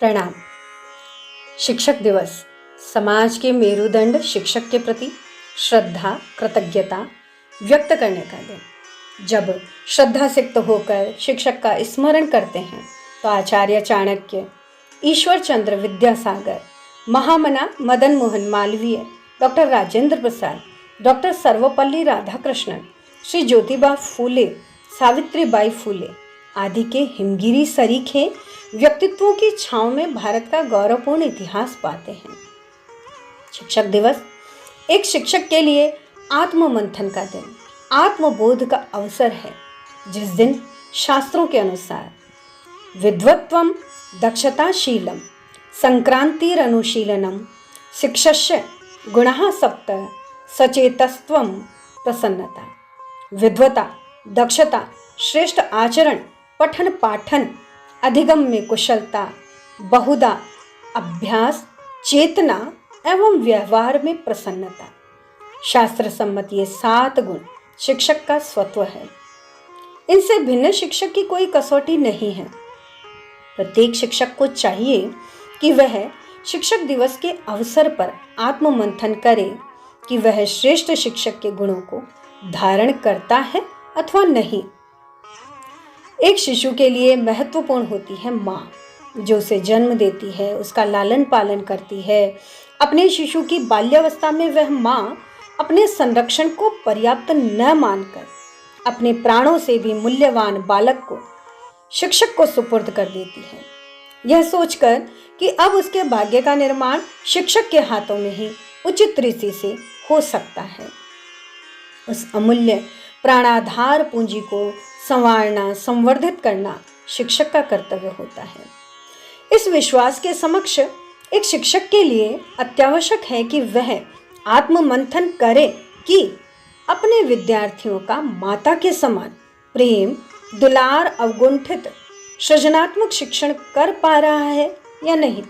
प्रणाम। शिक्षक दिवस समाज के मेरुदंड शिक्षक के प्रति श्रद्धा कृतज्ञता व्यक्त करने का दिन। जब श्रद्धा सिक्त होकर शिक्षक का स्मरण करते हैं तो आचार्य चाणक्य, ईश्वर चंद्र विद्यासागर, महामना मदन मोहन मालवीय, डॉक्टर राजेंद्र प्रसाद, डॉक्टर सर्वपल्ली राधाकृष्णन, श्री ज्योतिबा फूले, सावित्रीबाई फूले आदि के हिमगिरी सरीखे व्यक्तित्वों की छांव में भारत का गौरवपूर्ण इतिहास पाते हैं। शिक्षक दिवस एक शिक्षक के लिए आत्ममंथन का दिन, आत्मबोध का अवसर है, जिस दिन शास्त्रों के अनुसार विद्वत्वम दक्षताशीलम संक्रांतिरनुशीलनम शिक्षस्य गुणः सप्त सचेतस्त्वम प्रसन्नता। विद्वता, दक्षता, श्रेष्ठ आचरण, पठन पाठन, अधिगम में कुशलता, बहुधा अभ्यास, चेतना एवं व्यवहार में प्रसन्नता। शास्त्र सम्मत ये 7 गुण शिक्षक का स्वत्व है। इनसे भिन्न शिक्षक की कोई कसौटी नहीं है। प्रत्येक शिक्षक को चाहिए कि वह शिक्षक दिवस के अवसर पर आत्ममंथन करे कि वह श्रेष्ठ शिक्षक के गुणों को धारण करता है अथवा नहीं। एक शिशु के लिए महत्वपूर्ण होती है माँ, जो उसे जन्म देती है, उसका लालन पालन करती है। अपने शिशु की बाल्यावस्था में वह माँ अपने संरक्षण को पर्याप्त न मानकर अपने प्राणों से भी मूल्यवान बालक को शिक्षक को सुपुर्द कर देती है, यह सोचकर कि अब उसके भाग्य का निर्माण शिक्षक के हाथों में ही उचित रीति से हो सकता है। उस अमूल्य प्राणाधार पूंजी को संवारना, संवर्धित करना शिक्षक का कर्तव्य होता है। इस विश्वास के समक्ष एक शिक्षक के लिए अत्यावश्यक है कि वह आत्ममंथन करे कि अपने विद्यार्थियों का माता के समान प्रेम, दुलार, अवगुंठित सृजनात्मक शिक्षण कर पा रहा है या नहीं।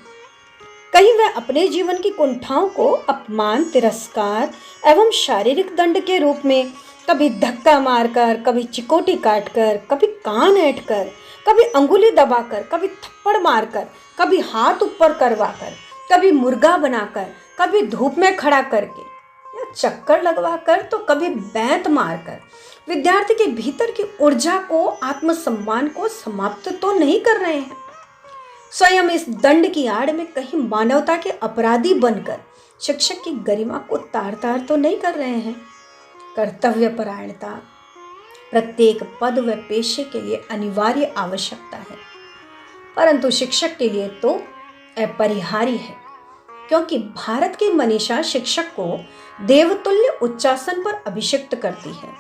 कहीं वह अपने जीवन की कुंठाओं को अपमान, तिरस्कार एवं शारीरिक दंड के रूप में कभी धक्का मारकर, कभी चिकोटी काटकर, कभी कान ऐंठकर, कभी अंगुली दबाकर, कभी थप्पड़ मारकर, कभी हाथ ऊपर करवाकर, कभी मुर्गा बनाकर, कभी धूप में खड़ा करके या चक्कर लगवाकर, तो कभी बैंत मारकर विद्यार्थी के भीतर की ऊर्जा को, आत्मसम्मान को समाप्त तो नहीं कर रहे हैं। स्वयं इस दंड की आड़ में कहीं मानवता के अपराधी बनकर शिक्षक की गरिमा को तार तार तो नहीं कर रहे हैं। कर्तव्य परायणता प्रत्येक पद व पेशे के लिए अनिवार्य आवश्यकता है, परंतु शिक्षक के लिए तो अपरिहार्य है, क्योंकि भारत की मनीषा शिक्षक को देवतुल्य उच्चासन पर अभिषिक्त करती है।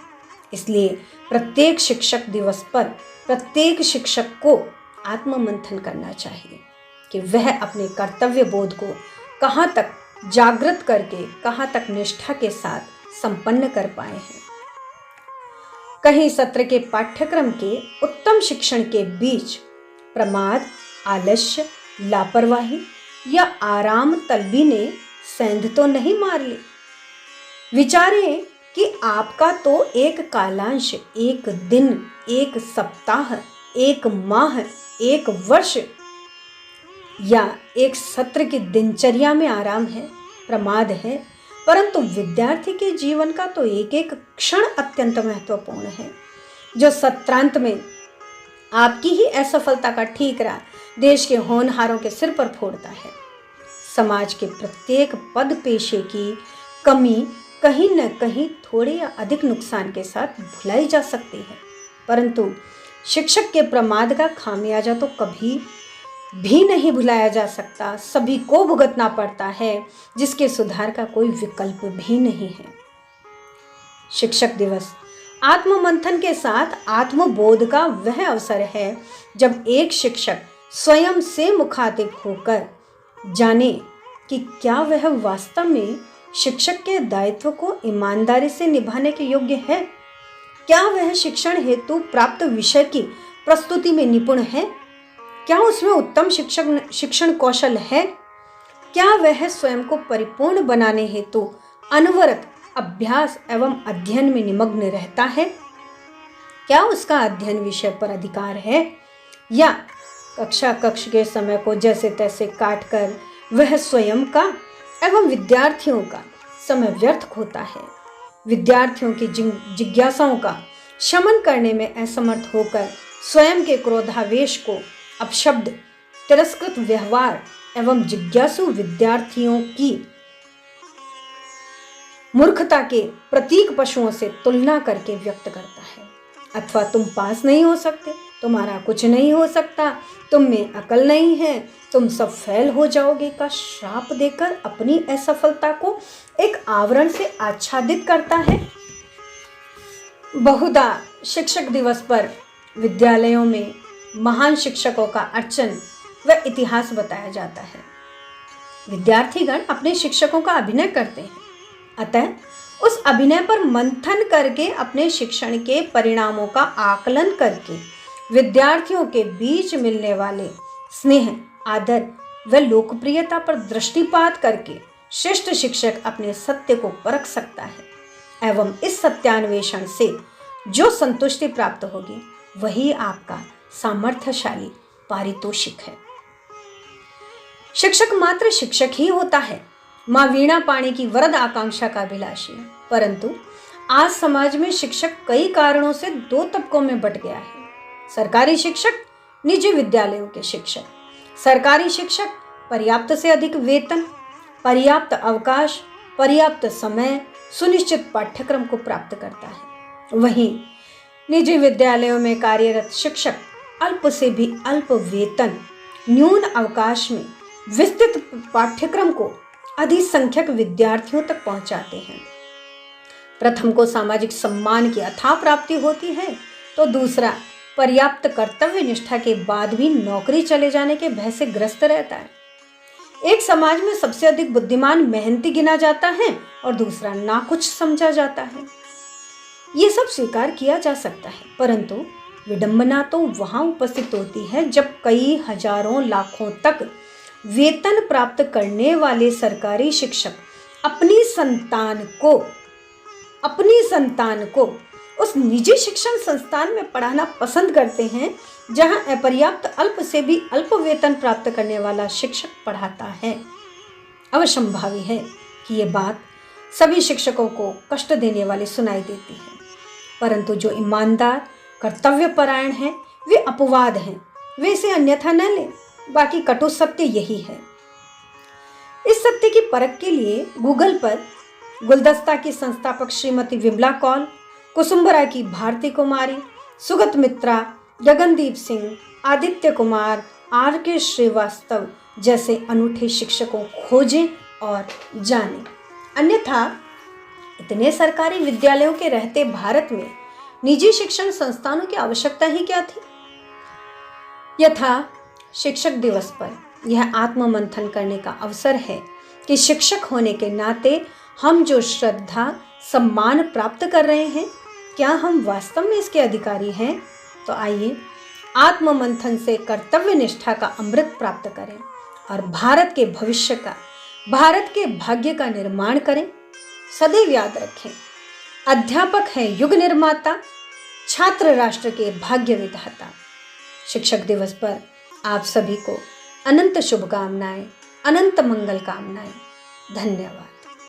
इसलिए प्रत्येक शिक्षक दिवस पर प्रत्येक शिक्षक को आत्ममंथन करना चाहिए कि वह अपने कर्तव्य बोध को कहाँ तक जागृत करके, कहाँ तक निष्ठा के साथ संपन्न कर पाए हैं। कहीं सत्र के पाठ्यक्रम के उत्तम शिक्षण के बीच प्रमाद, आलस्य, लापरवाही या आराम तलबी ने सेंध तो नहीं मार ली। विचारें कि आपका तो एक कालांश, एक दिन, एक सप्ताह, एक माह, एक वर्ष या एक सत्र की दिनचर्या में आराम है, प्रमाद है, परंतु विद्यार्थी के जीवन का तो एक एक क्षण अत्यंत महत्वपूर्ण है, जो सत्रांत में आपकी ही असफलता का ठीकरा देश के होनहारों के सिर पर फोड़ता है। समाज के प्रत्येक पद पेशे की कमी कहीं न कहीं थोड़े या अधिक नुकसान के साथ भुलाई जा सकती है, परंतु शिक्षक के प्रमाद का खामियाजा तो कभी भी नहीं भुलाया जा सकता। सभी को भुगतना पड़ता है, जिसके सुधार का कोई विकल्प भी नहीं है। शिक्षक दिवस आत्ममंथन के साथ आत्मबोध का वह अवसर है जब एक शिक्षक स्वयं से मुखातिब होकर जाने कि क्या वह वास्तव में शिक्षक के दायित्व को ईमानदारी से निभाने के योग्य है। क्या वह शिक्षण हेतु प्राप्त विषय की प्रस्तुति में निपुण है। क्या उसमें उत्तम शिक्षण कौशल है। क्या वह स्वयं को परिपूर्ण बनाने हेतु अनवरत अभ्यास एवं अध्ययन में निमग्न रहता है। क्या उसका अध्ययन विषय पर अधिकार है या कक्षा कक्ष के समय को जैसे तैसे काट कर वह स्वयं का एवं विद्यार्थियों का समय व्यर्थ होता है। विद्यार्थियों की जिज्ञासाओं का शमन करने में असमर्थ होकर स्वयं के क्रोधावेश को अपशब्द, तिरस्कृत व्यवहार एवं जिज्ञासु विद्यार्थियों की मूर्खता के प्रतीक पशुओं से तुलना करके व्यक्त करता है। अथवा तुम पास नहीं हो सकते, तुम्हारा कुछ नहीं हो सकता, तुम में अकल नहीं है, तुम सब फेल हो जाओगे का श्राप देकर अपनी असफलता को एक आवरण से आच्छादित करता है। बहुधा शिक्षक दिवस पर विद्यालयों में महान शिक्षकों का अर्चन व इतिहास बताया जाता है। विद्यार्थीगण अपने शिक्षकों का अभिनय करते हैं, अतः उस अभिनय पर मंथन करके अपने शिक्षण के परिणामों का आकलन करके विद्यार्थियों के बीच मिलने वाले स्नेह, आदर व लोकप्रियता पर दृष्टिपात करके श्रेष्ठ शिक्षक अपने सत्य को परख सकता है एवं इस सत्यान्वेषण से जो संतुष्टि प्राप्त होगी वही आपका सामर्थ्यशाली पारितोषिक है। शिक्षक मात्र शिक्षक ही होता है। माँ वीणा पाणी की वरद आकांक्षा का अभिलाषी है, परंतु आज समाज में शिक्षक कई कारणों से दो तबकों में बंट गया है। सरकारी शिक्षक, निजी विद्यालयों के शिक्षक। सरकारी शिक्षक पर्याप्त से अधिक वेतन, पर्याप्त अवकाश, पर्याप्त समय, सुनिश्चित पाठ्यक्रम को प्राप्त करता है। वहीं निजी विद्यालयों में कार्यरत शिक्षक अल्प से भी अल्प वेतन, न्यून अवकाश में विस्तृत पाठ्यक्रम को अधिक संख्यक विद्यार्थियों तक पहुंचाते हैं। प्रथम को सामाजिक सम्मान की अथाह प्राप्ति होती है, तो दूसरा पर्याप्त कर्तव्य निष्ठा के बाद भी नौकरी चले जाने के भय से ग्रस्त रहता है। एक समाज में सबसे अधिक बुद्धिमान मेहनती गिना जाता है और दूसरा नाकुछ समझा जाता है। ये सब स्वीकार किया जा सकता है, परंतु विडंबना तो वहां उपस्थित होती है जब कई हजारों लाखों तक वेतन प्राप्त करने वाले सरकारी शिक्षक अपनी संतान को उस निजी शिक्षण संस्थान में पढ़ाना पसंद करते हैं जहां अपर्याप्त अल्प से भी अल्प वेतन प्राप्त करने वाला शिक्षक पढ़ाता है। अवश्यंभावी है कि ये बात सभी शिक्षकों को कष्ट देने वाली सुनाई देती है, परंतु जो ईमानदार, कर्तव्यपरायण हैं वे अपवाद हैं, वे इसे अन्यथा न लें। बाकी कटु सत्य यही है। इस सत्य की परख के लिए गूगल पर गुलदस्ता की संस्थापक श्रीमती विमला कौल, कुसुम्बरा की भारती कुमारी, सुगत मित्रा, गगनदीप सिंह, आदित्य कुमार, R.K. श्रीवास्तव जैसे अनूठे शिक्षकों खोजें और जानें। अन्यथा इतने सरकारी विद्यालयों के रहते भारत में निजी शिक्षण संस्थानों की आवश्यकता ही क्या थी। यथा शिक्षक दिवस पर यह आत्ममंथन करने का अवसर है कि शिक्षक होने के नाते हम जो श्रद्धा, सम्मान प्राप्त कर रहे हैं, क्या हम वास्तव में इसके अधिकारी हैं? तो आइए आत्ममंथन से कर्तव्य निष्ठा का अमृत प्राप्त करें और भारत के भविष्य का, भारत के भाग्य का निर्माण करें। सदैव याद रखें, अध्यापक है युग निर्माता, छात्र राष्ट्र के भाग्य विधाता। शिक्षक दिवस पर आप सभी को अनंत शुभकामनाएं, अनंत मंगल कामनाएं। धन्यवाद।